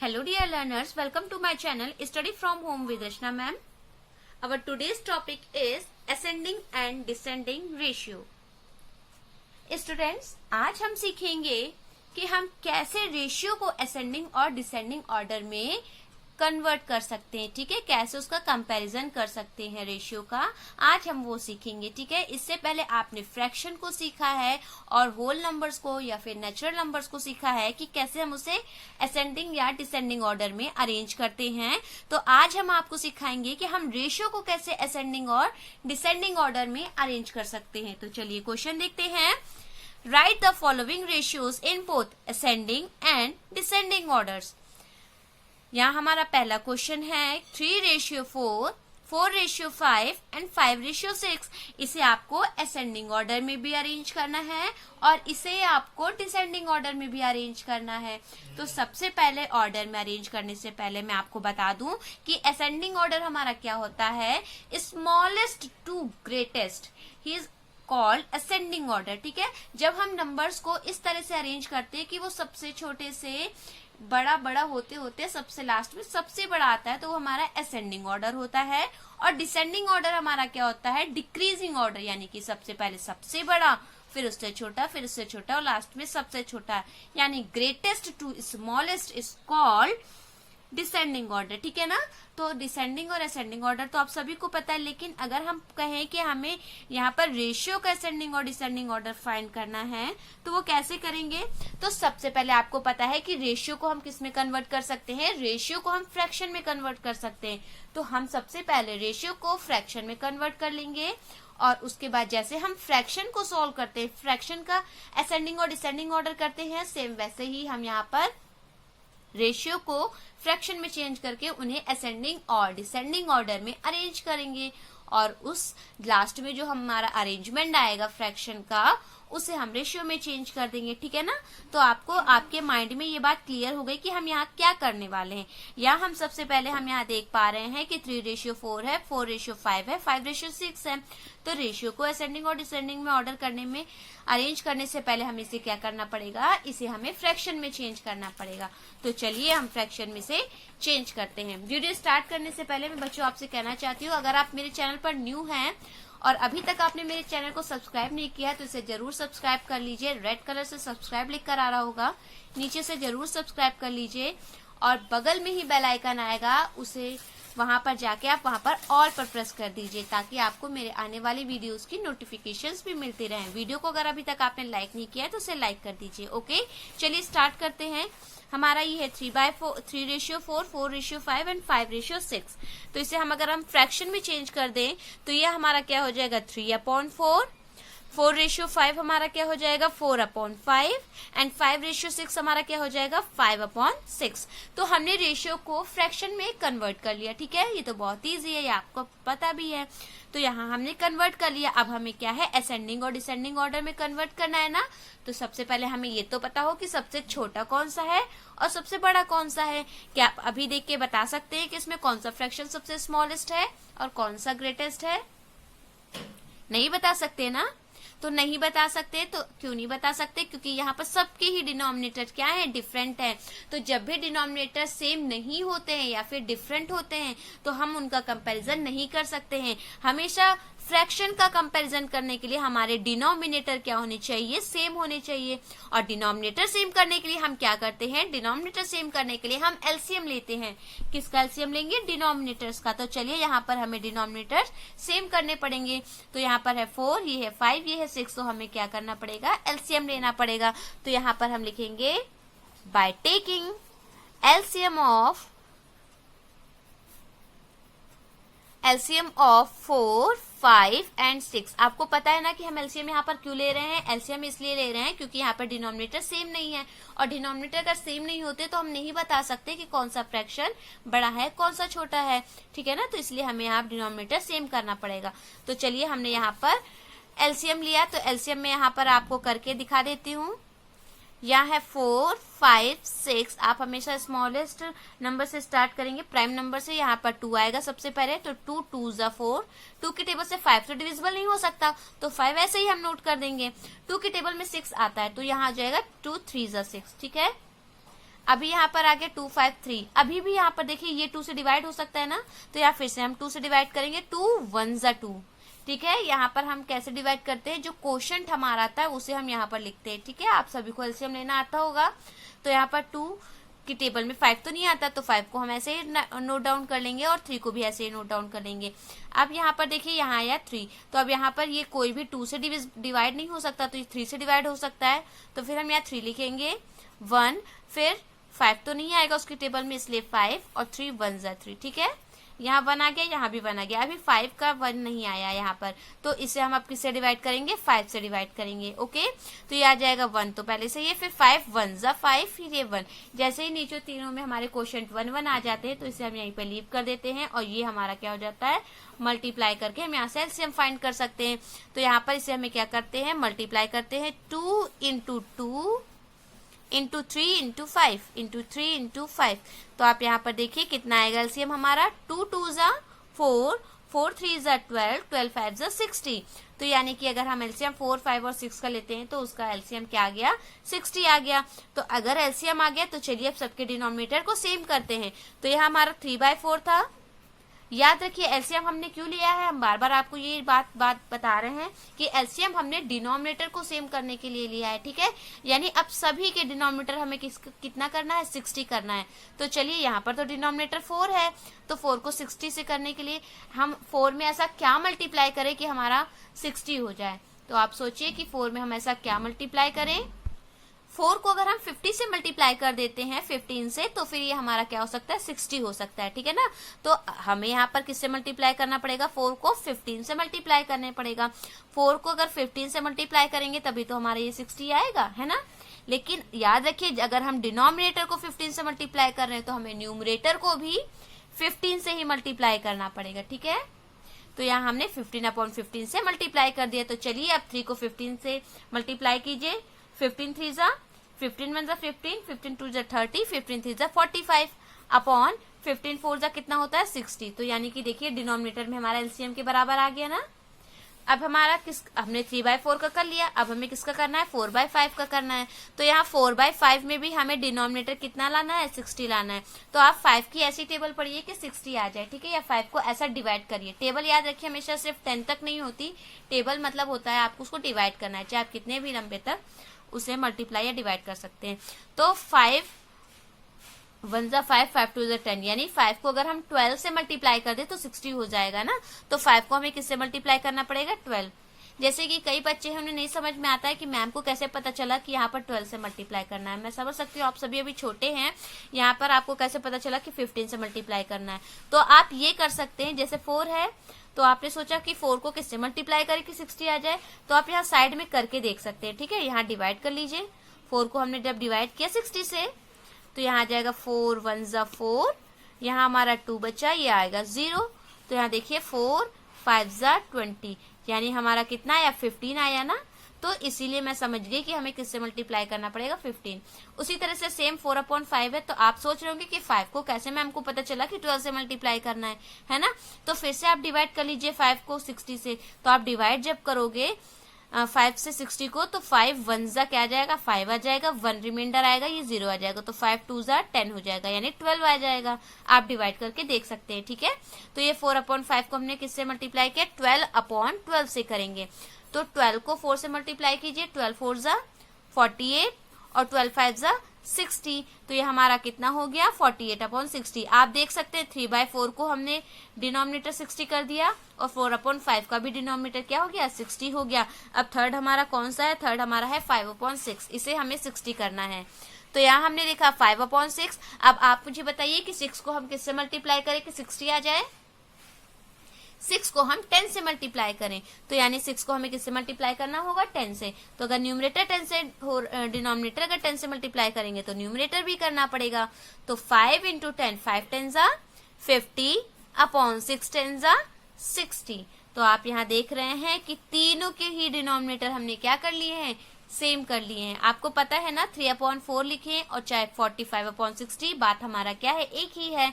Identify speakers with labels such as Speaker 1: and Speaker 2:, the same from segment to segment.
Speaker 1: Hello dear learners, welcome to my channel Study from Home with Rachna ma'am. Our today's topic is ascending and descending ratio. Students, आज हम सीखेंगे कि हम कैसे ratio को ascending और डिसेंडिंग ऑर्डर में कन्वर्ट कर सकते हैं, ठीक है, कैसे उसका कंपैरिजन कर सकते हैं रेशियो का, आज हम वो सीखेंगे, ठीक है। इससे पहले आपने फ्रैक्शन को सीखा है और होल नंबर्स को या फिर नेचुरल नंबर्स को सीखा है कि कैसे हम उसे असेंडिंग या डिसेंडिंग ऑर्डर में अरेंज करते हैं। तो आज हम आपको सिखाएंगे कि हम रेशियो को कैसे असेंडिंग और डिसेंडिंग ऑर्डर में अरेंज कर सकते हैं। तो चलिए क्वेश्चन देखते हैं। Right the following ratios in both ascending and descending orders. यहाँ हमारा पहला क्वेश्चन है 3:4, 4:5 एंड 5:6। इसे आपको असेंडिंग ऑर्डर में भी अरेंज करना है और इसे आपको डिसेंडिंग ऑर्डर में भी अरेंज करना है। तो सबसे पहले ऑर्डर में अरेंज करने से पहले मैं आपको बता दूं कि असेंडिंग ऑर्डर हमारा क्या होता है, स्मॉलेस्ट टू ग्रेटेस्ट ही इज कॉल्ड असेंडिंग ऑर्डर, ठीक है। जब हम नंबर्स को इस तरह से अरेंज करते हैं कि वो सबसे छोटे से बड़ा बड़ा होते होते सबसे लास्ट में सबसे बड़ा आता है, तो वो हमारा असेंडिंग ऑर्डर होता है। और डिसेंडिंग ऑर्डर हमारा क्या होता है, डिक्रीजिंग ऑर्डर, यानी कि सबसे पहले सबसे बड़ा, फिर उससे छोटा, फिर उससे छोटा और लास्ट में सबसे छोटा, यानी greatest to smallest is called descending order, ठीक है ना। तो डिसेंडिंग और असेंडिंग ऑर्डर तो आप सभी को पता है, लेकिन अगर हम कहें कि हमें यहाँ पर रेशियो का असेंडिंग और डिसेंडिंग ऑर्डर फाइंड करना है तो वो कैसे करेंगे। तो सबसे पहले आपको पता है कि रेशियो को हम किस में कन्वर्ट कर सकते हैं, रेशियो को हम फ्रैक्शन में कन्वर्ट कर सकते हैं। तो हम सबसे पहले रेशियो को फ्रैक्शन में कन्वर्ट कर लेंगे और उसके बाद जैसे हम फ्रैक्शन को सॉल्व करते हैं, फ्रैक्शन का असेंडिंग और डिसेंडिंग ऑर्डर करते हैं, सेम वैसे ही हम यहाँ पर रेशियो को फ्रैक्शन में चेंज करके उन्हें असेंडिंग और डिसेंडिंग ऑर्डर में अरेंज करेंगे और उस लास्ट में जो हमारा अरेंजमेंट आएगा फ्रैक्शन का उसे हम रेशियो में चेंज कर देंगे, ठीक है ना। तो आपको आपके माइंड में ये बात क्लियर हो गई कि हम यहाँ क्या करने वाले हैं। या हम सबसे पहले हम यहाँ देख पा रहे हैं कि 3:4 है, 4:5 है, 5:6 है। तो रेशियो को असेंडिंग और डिसेंडिंग में ऑर्डर करने में अरेंज करने से पहले हमें इसे क्या करना पड़ेगा, इसे हमें फ्रैक्शन में चेंज करना पड़ेगा। तो चलिए हम फ्रैक्शन में से चेंज करते हैं। वीडियो स्टार्ट करने से पहले मैं बच्चों आपसे कहना चाहती हूँ, अगर आप मेरे चैनल पर न्यू हैं और अभी तक आपने मेरे चैनल को सब्सक्राइब नहीं किया है तो इसे जरूर सब्सक्राइब कर लीजिए। रेड कलर से सब्सक्राइब लिखकर आ रहा होगा, नीचे से जरूर सब्सक्राइब कर लीजिए और बगल में ही बेल आइकन आएगा, उसे वहां पर जाके आप वहां पर ऑल पर प्रेस कर दीजिए ताकि आपको मेरे आने वाली वीडियोस की नोटिफिकेशंस भी मिलती रहें। वीडियो को अगर अभी तक आपने लाइक नहीं किया है तो उसे लाइक कर दीजिए। ओके, चलिए स्टार्ट करते हैं। हमारा ये है 3:4, 4:5 एंड 5:6। तो इसे हम अगर हम फ्रैक्शन में चेंज कर दें तो ये हमारा क्या हो जाएगा 3/4, 4:5 हमारा क्या हो जाएगा 4/5 एंड 5:6 हमारा क्या हो जाएगा 5/6। तो हमने रेशियो को फ्रैक्शन में कन्वर्ट कर लिया, ठीक है। ये तो बहुत ईजी है, ये आपको पता भी है। तो यहाँ हमने कन्वर्ट कर लिया। अब हमें क्या है, असेंडिंग और डिसेंडिंग ऑर्डर में कन्वर्ट करना है ना। तो सबसे पहले हमें ये तो पता हो कि सबसे छोटा कौन सा है और सबसे बड़ा कौन सा है। क्या आप अभी देख के बता सकते हैं कि इसमें कौन सा फ्रैक्शन सबसे स्मॉलेस्ट है और कौन सा ग्रेटेस्ट है? नहीं बता सकते ना। तो नहीं बता सकते, तो क्यों नहीं बता सकते, क्योंकि यहाँ पर सबके ही डिनोमिनेटर क्या है, डिफरेंट है। तो जब भी डिनोमिनेटर सेम नहीं होते हैं या फिर डिफरेंट होते हैं तो हम उनका कंपैरिजन नहीं कर सकते हैं। हमेशा फ्रैक्शन का कंपैरिजन करने के लिए हमारे डिनोमिनेटर क्या होने चाहिए, सेम होने चाहिए। और डिनोमिनेटर सेम करने के लिए हम क्या करते हैं, डिनोमिनेटर सेम करने के लिए हम एलसीएम लेते हैं। किसका एलसीएम लेंगे, डिनोमिनेटर्स का। तो चलिए यहाँ पर हमें डिनोमिनेटर सेम करने पड़ेंगे। तो यहाँ पर है 4, ये है 5, ये है 6, तो हमें क्या करना पड़ेगा, एलसीएम लेना पड़ेगा। तो यहाँ पर हम लिखेंगे by taking LCM of 4, 5 and 6। आपको पता है ना कि हम एलसीएम यहाँ पर क्यों ले रहे हैं, एलसीएम इसलिए ले रहे हैं क्योंकि यहाँ पर डिनोमिनेटर सेम नहीं है और डिनोमिनेटर अगर सेम नहीं होते तो हम नहीं बता सकते कि कौन सा फ्रैक्शन बड़ा है कौन सा छोटा है, ठीक है ना। तो इसलिए हमें यहाँ डिनोमिनेटर सेम करना पड़ेगा। तो चलिए हमने यहाँ पर एलसीएम लिया, तो एलसीएम में यहाँ पर आपको करके दिखा देती हूँ। यहाँ है 4, 5, 6। आप हमेशा स्मॉलेस्ट नंबर से स्टार्ट करेंगे, प्राइम नंबर से। यहाँ पर 2 आएगा सबसे पहले, तो 2 2s are 4। 2 की टेबल से 5 तो डिविजिबल नहीं हो सकता, तो 5 ऐसे ही हम नोट कर देंगे। 2 की टेबल में 6 आता है तो यहाँ आ जाएगा 2 3s are 6, ठीक है। अभी यहाँ पर आ गया 2 5 3, अभी भी यहाँ पर देखिए ये 2 से डिवाइड हो सकता है ना, तो यहाँ फिर से हम 2 से डिवाइड करेंगे, 2 1 जा 2। ठीक है, यहाँ पर हम कैसे डिवाइड करते हैं, जो क्वोशंट हमारा आता है उसे हम यहाँ पर लिखते हैं। ठीक है, आप सभी को एलसीएम लेना आता होगा। तो यहाँ पर 2 की टेबल में 5 तो नहीं आता, तो 5 को हम ऐसे ही नोट डाउन कर लेंगे और 3 को भी ऐसे ही नोट डाउन कर लेंगे। अब यहाँ पर देखिए यहाँ आया 3, तो अब यहाँ पर ये कोई भी 2 से डिवाइड नहीं हो सकता, तो ये 3 से डिवाइड हो सकता है। तो फिर हम यहाँ 3 लिखेंगे, 1, फिर 5 तो नहीं आएगा उसकी टेबल में, इसलिए 5 और 3 1 जा 3। ठीक है, यहाँ 1 आ गया, यहाँ भी 1 आ गया। अभी 5 का 1 नहीं आया यहाँ पर, तो इसे हम अब किससे डिवाइड करेंगे, 5 से डिवाइड करेंगे। ओके, तो ये आ जाएगा 1 तो पहले से ये, फिर 5 1 जा 5, फिर ये 1। जैसे ही नीचे तीनों में हमारे क्वोशंट 1 1 आ जाते हैं, तो इसे हम यहीं पे लीव कर देते हैं और ये हमारा क्या हो जाता है, मल्टीप्लाई करके हम यहाँ से एलसीएम फाइंड कर सकते हैं। तो यहाँ पर इसे हमें क्या करते हैं, मल्टीप्लाई करते हैं, 2 into 2 into 3 into 5 into 3 into 5। तो आप यहाँ पर देखिए कितना आएगा एलसीएम हमारा, 2 2 जा 4, 4 3 जा 12, 12 5 जा 60। तो यानी कि अगर हम एलसीएम 4 5 और 6 का लेते हैं तो उसका एलसीएम क्या आ गया, 60 आ गया। तो अगर एलसीएम आ गया तो चलिए अब सबके डिनोमिनेटर को सेम करते हैं। तो यहाँ हमारा 3/4 था। याद रखिए एलसीएम हमने क्यों लिया है, हम बार बार आपको ये बात बता रहे हैं कि एलसीएम हमने डिनोमिनेटर को सेम करने के लिए लिया है। ठीक है, यानी अब सभी के डिनोमिनेटर हमें कितना करना है, 60 करना है। तो चलिए यहाँ पर तो डिनोमिनेटर 4 है, तो 4 को 60 से करने के लिए हम 4 में ऐसा क्या मल्टीप्लाई करें कि हमारा 60 हो जाए। तो आप सोचिए कि 4 में हम ऐसा क्या मल्टीप्लाई करें। 4 को अगर हम 50 से मल्टीप्लाई कर देते हैं 15 से, तो फिर ये हमारा क्या हो सकता है, 60 हो सकता है। ठीक है ना, तो हमें यहाँ पर किससे मल्टीप्लाई करना पड़ेगा, 4 को 15 से मल्टीप्लाई करने पड़ेगा। 4 को अगर 15 से मल्टीप्लाई करेंगे तभी तो हमारा ये 60 आएगा, है ना। लेकिन याद रखिए अगर हम डिनोमिनेटर को 15 से मल्टीप्लाई कर रहे हैं तो हमें न्यूमरेटर को भी 15 से ही मल्टीप्लाई करना पड़ेगा। ठीक है, तो यहाँ हमने 15/15 से मल्टीप्लाई कर दिया। तो चलिए अब 3 को 15 से मल्टीप्लाई कीजिए, 15 3 जा 15 1 जा 15, 15 2 जा 30, 15 3 जा 45 अपॉन 15 4 जा कितना होता है, 60। तो यानी कि देखिए डिनोमिनेटर में हमारा एलसीएम के बराबर आ गया ना। अब हमारा हमने 3/4 का कर लिया, अब हमें किसका करना है, 4/5 का करना है। तो यहाँ 4/5 में भी हमें डिनोमिनेटर कितना लाना है, 60 लाना है। तो आप 5 की ऐसी टेबल पढ़िए कि 60 आ जाए। ठीक है, या 5 को ऐसा डिवाइड करिए। टेबल याद रखिए हमेशा सिर्फ 10 तक नहीं होती, टेबल मतलब होता है आपको उसको डिवाइड करना है, चाहे आप कितने भी लंबे तक उसे मल्टीप्लाई या डिवाइड कर सकते हैं। तो 5 1 जा 5, 5 2 जा 10, यानी 5 को अगर हम 12 से मल्टीप्लाई कर दे तो 60 हो जाएगा ना। तो 5 को हमें किससे मल्टीप्लाई करना पड़ेगा, 12। जैसे कि कई बच्चे हैं उन्हें नहीं समझ में आता है कि मैम को कैसे पता चला कि यहाँ पर 12 से मल्टीप्लाई करना है। मैं समझ सकती हूँ आप सभी अभी छोटे हैं, यहाँ पर आपको कैसे पता चला कि 15 से मल्टीप्लाई करना है। तो आप ये कर सकते हैं, जैसे 4 है तो आपने सोचा कि 4 को किससे मल्टीप्लाई करें कि 60 आ जाए, तो आप यहाँ साइड में करके देख सकते हैं। ठीक है, यहाँ डिवाइड कर लीजिए। 4 को हमने जब डिवाइड किया 60 से तो यहाँ आ जाएगा 4 1 जा 4, यहाँ हमारा 2 बचा, ये आएगा 0। तो यहाँ देखिए 4 5 जा 20, यानी हमारा कितना आया, 15 आया ना। तो इसीलिए मैं समझ गई कि हमें किससे मल्टीप्लाई करना पड़ेगा, 15। उसी तरह से सेम 4/5 है। तो आप सोच रहे होंगे कि 5 को कैसे मैम को पता चला कि 12 से मल्टीप्लाई करना है ना। तो फिर से आप डिवाइड कर लीजिए 5 को 60 से। तो आप डिवाइड जब करोगे 5 से 60 को, तो 5 1 जा क्या आ जाएगा, 5 आ जाएगा, 1 रिमाइंडर आएगा, ये 0 आ जाएगा। तो 5 2 जा 10 हो जाएगा, यानी 12 आ जाएगा। आप डिवाइड करके देख सकते हैं। ठीक है, तो ये 4/5 को हमने किससे मल्टीप्लाई किया, 12/12 से करेंगे। तो 12 को 4 से मल्टीप्लाई कीजिए, 12 4 जा 48 और 12 5 जा 60। तो ये हमारा कितना हो गया, 48/60। आप देख सकते हैं 3/4 को हमने डिनोमिनेटर 60 कर दिया और 4/5 का भी डिनोमिनेटर क्या हो गया, 60 हो गया। अब थर्ड हमारा कौन सा है, थर्ड हमारा है 5/6, इसे हमें 60 करना है। तो यहाँ हमने लिखा 5/6। अब आप मुझे बताइए कि 6 को हम किससे मल्टीप्लाई करें कि 60 आ जाए। 6 को हम 10 से मल्टीप्लाई करें, तो यानी 6 को हमें किससे मल्टीप्लाई करना होगा, 10 से। तो अगर न्यूमरेटर 10 से डिनोमिनेटर अगर 10 से मल्टीप्लाई करेंगे तो न्यूमरेटर भी करना पड़ेगा। तो 5 इंटू 10, 5 10 जा 50 अपॉन 6 10 जा 60। तो आप यहाँ देख रहे हैं कि तीनों के ही डिनोमिनेटर हमने क्या कर लिए हैं, सेम कर लिए हैं। आपको पता है ना 3/4 लिखे और चाहे 45/60, बात हमारा क्या है, एक ही है।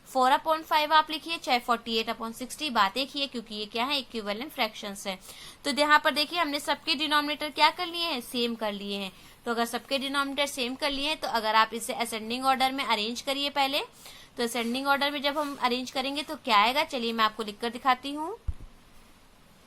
Speaker 1: 4/5 आप लिखिए चाहे 48/60, बात एक ही है, क्योंकि ये क्या है, इक्विवेलेंट फ्रैक्शंस है। तो यहाँ पर देखिए हमने सबके डिनोमिनेटर क्या कर लिए हैं, सेम कर लिए हैं। तो अगर सबके डिनोमिनेटर सेम कर लिए तो अगर आप इसे असेंडिंग ऑर्डर में अरेंज करिए पहले, तो असेंडिंग ऑर्डर में जब हम अरेंज करेंगे तो क्या आएगा, चलिए मैं आपको लिखकर दिखाती हूँ।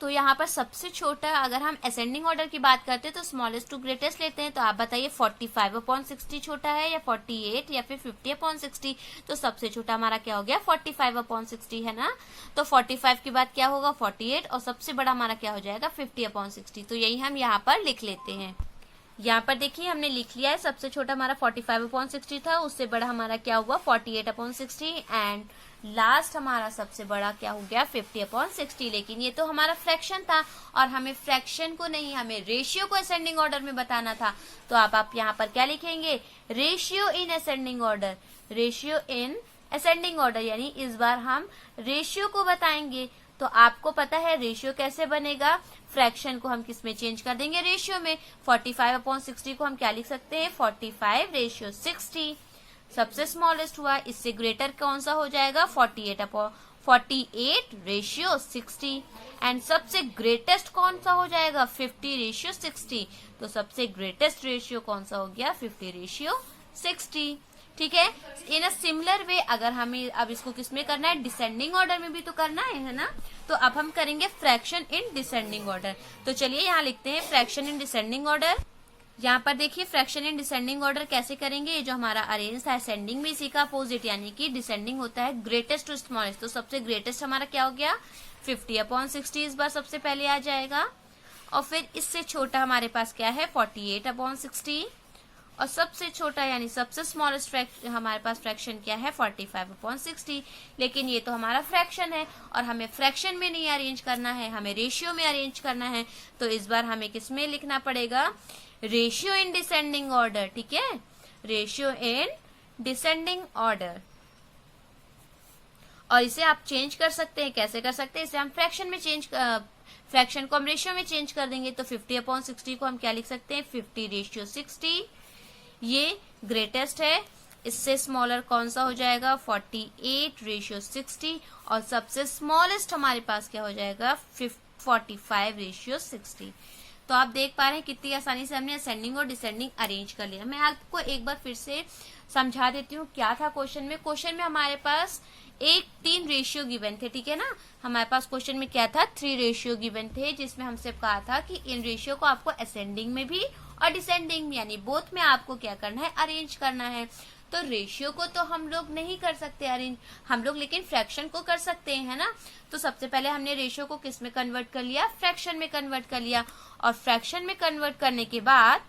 Speaker 1: तो यहाँ पर सबसे छोटा, अगर हम असेंडिंग ऑर्डर की बात करते हैं तो स्मॉलेस्ट टू ग्रेटेस्ट लेते हैं, तो आप बताइए 45/60 छोटा है या 48 या फिर 50/60। तो सबसे छोटा हमारा क्या हो गया, 45/60 है ना। तो 45 के बाद क्या होगा, 48, और सबसे बड़ा हमारा क्या हो जाएगा, 50/60। तो यही हम यहाँ पर लिख लेते हैं। यहाँ पर देखिए हमने लिख लिया है, सबसे छोटा हमारा 45/60 था, उससे बड़ा हमारा क्या हुआ 48/60, एंड लास्ट हमारा सबसे बड़ा क्या हो गया 50/60। लेकिन ये तो हमारा फ्रैक्शन था और हमें फ्रैक्शन को नहीं, हमें रेशियो को असेंडिंग ऑर्डर में बताना था। तो आप यहाँ पर क्या लिखेंगे, ratio in ascending order, ratio in ascending order, यानी इस बार हम रेशियो को बताएंगे। तो आपको पता है रेशियो कैसे बनेगा, फ्रैक्शन को हम किस में चेंज कर देंगे, रेशियो में। 45/60 को हम क्या लिख सकते हैं, 45/60। सबसे स्मॉलेस्ट हुआ, इससे ग्रेटर कौन सा हो जाएगा, 48/60, एंड सबसे ग्रेटेस्ट कौन सा हो जाएगा, 50/60। तो सबसे ग्रेटेस्ट रेशियो कौन सा हो गया, 50/60। ठीक है। इन अ सिमिलर वे अगर हमें अब इसको किसमें करना है, डिसेंडिंग ऑर्डर में भी तो करना है ना। तो अब हम करेंगे फ्रैक्शन इन डिसेंडिंग ऑर्डर। तो चलिए यहाँ लिखते हैं फ्रैक्शन इन डिसेंडिंग ऑर्डर। यहाँ पर देखिए फ्रैक्शन इन डिसेंडिंग ऑर्डर कैसे करेंगे, ये जो हमारा अरेंज था असेंडिंग में, इसी का अपोजिट, यानी कि डिसेंडिंग होता है ग्रेटेस्ट टू स्मॉलेस्ट। तो सबसे ग्रेटेस्ट हमारा क्या हो गया, 50/60 इस बार सबसे पहले आ जाएगा, और फिर इससे छोटा हमारे पास क्या है 48/60, और सबसे छोटा यानी सबसे स्मॉलेस्ट हमारे पास फ्रैक्शन क्या है 45/60। लेकिन ये तो हमारा फ्रैक्शन है और हमें फ्रैक्शन में नहीं अरेंज करना है, हमें रेशियो में अरेंज करना है। तो इस बार हमें किसमें लिखना पड़ेगा, रेशियो इन डिसेंडिंग ऑर्डर। ठीक है, रेशियो इन डिसेंडिंग ऑर्डर। और इसे आप चेंज कर सकते हैं, कैसे कर सकते हैं, इसे हम फ्रैक्शन में चेंज, फ्रैक्शन को हम रेशियो में चेंज कर देंगे। तो 50/60 को हम क्या लिख सकते हैं, 50/60। ये ग्रेटेस्ट है, इससे स्मॉलर कौन सा हो जाएगा 48/60, और सबसे स्मॉलेस्ट हमारे पास क्या हो जाएगा 45/60। तो आप देख पा रहे हैं कितनी आसानी से हमने असेंडिंग और डिसेंडिंग अरेंज कर लिया। मैं आपको एक बार फिर से समझा देती हूँ क्या था क्वेश्चन में। क्वेश्चन में हमारे पास 3 रेशियो गिवन थे, ठीक है ना। हमारे पास क्वेश्चन में क्या था, 3 रेशियो गिवन थे, जिसमें हमसे कहा था कि इन रेशियो को आपको असेंडिंग में भी और डिसेंडिंग में यानी बोथ में आपको क्या करना है, अरेंज करना है। तो रेशियो को तो हम लोग नहीं कर सकते अरेंज हम लोग, लेकिन फ्रैक्शन को कर सकते हैं, है ना। तो सबसे पहले हमने रेशियो को किस में कन्वर्ट कर लिया, फ्रैक्शन में कन्वर्ट कर लिया। और फ्रैक्शन में कन्वर्ट करने के बाद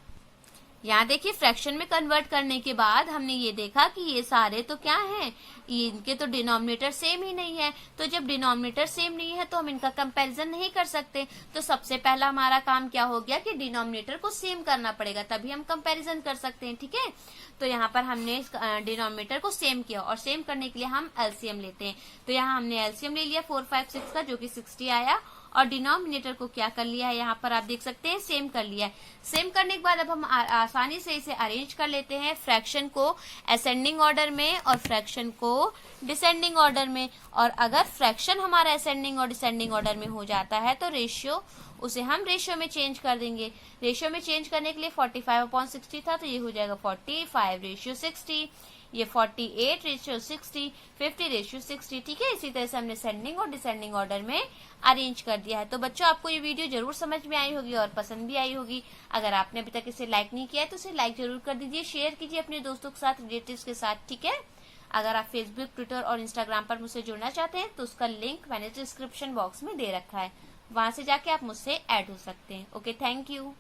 Speaker 1: यहाँ देखिए फ्रैक्शन में कन्वर्ट करने के बाद हमने ये देखा कि ये सारे तो क्या हैं, इनके तो डिनोमिनेटर सेम ही नहीं है। तो जब डिनोमिनेटर सेम नहीं है तो हम इनका कंपैरिजन नहीं कर सकते। तो सबसे पहला हमारा काम क्या हो गया कि डिनोमिनेटर को सेम करना पड़ेगा, तभी हम कंपैरिजन कर सकते हैं। ठीक है, तो यहाँ पर हमने डिनोमिनेटर को सेम किया, और सेम करने के लिए हम एलसीएम लेते हैं। तो यहाँ हमने एलसीएम ले लिया 4, 5, 6 का, जो कि 60 आया, और डिनोमिनेटर को क्या कर लिया है, यहाँ पर आप देख सकते हैं सेम कर लिया है। सेम करने के बाद अब हम आसानी से इसे अरेंज कर लेते हैं, फ्रैक्शन को असेंडिंग ऑर्डर में और फ्रैक्शन को डिसेंडिंग ऑर्डर में। और अगर फ्रैक्शन हमारा असेंडिंग और डिसेंडिंग ऑर्डर में हो जाता है तो रेशियो, उसे हम रेशियो में चेंज कर देंगे। रेशियो में चेंज करने के लिए 45/60 था, तो ये हो जाएगा 45/60। ये 48/60, 50/60। ठीक है, इसी तरह से हमने असेंडिंग और डिसेंडिंग ऑर्डर में अरेंज कर दिया है। तो बच्चों आपको ये वीडियो जरूर समझ में आई होगी और पसंद भी आई होगी। अगर आपने अभी तक इसे लाइक नहीं किया है तो इसे लाइक जरूर कर दीजिए, शेयर कीजिए अपने दोस्तों के साथ, रिलेटिव्स के साथ। ठीक है, अगर आप फेसबुक, ट्विटर और इंस्टाग्राम पर मुझसे जुड़ना चाहते हैं तो उसका लिंक मैंने डिस्क्रिप्शन बॉक्स में दे रखा है, वहां से जाके आप मुझसे ऐड हो सकते हैं। Okay, thank you.